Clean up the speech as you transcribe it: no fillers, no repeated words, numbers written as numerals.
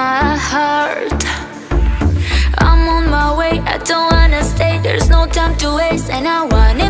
my heart. I'm on my way, I don't wanna stay. There's no time to waste, and I want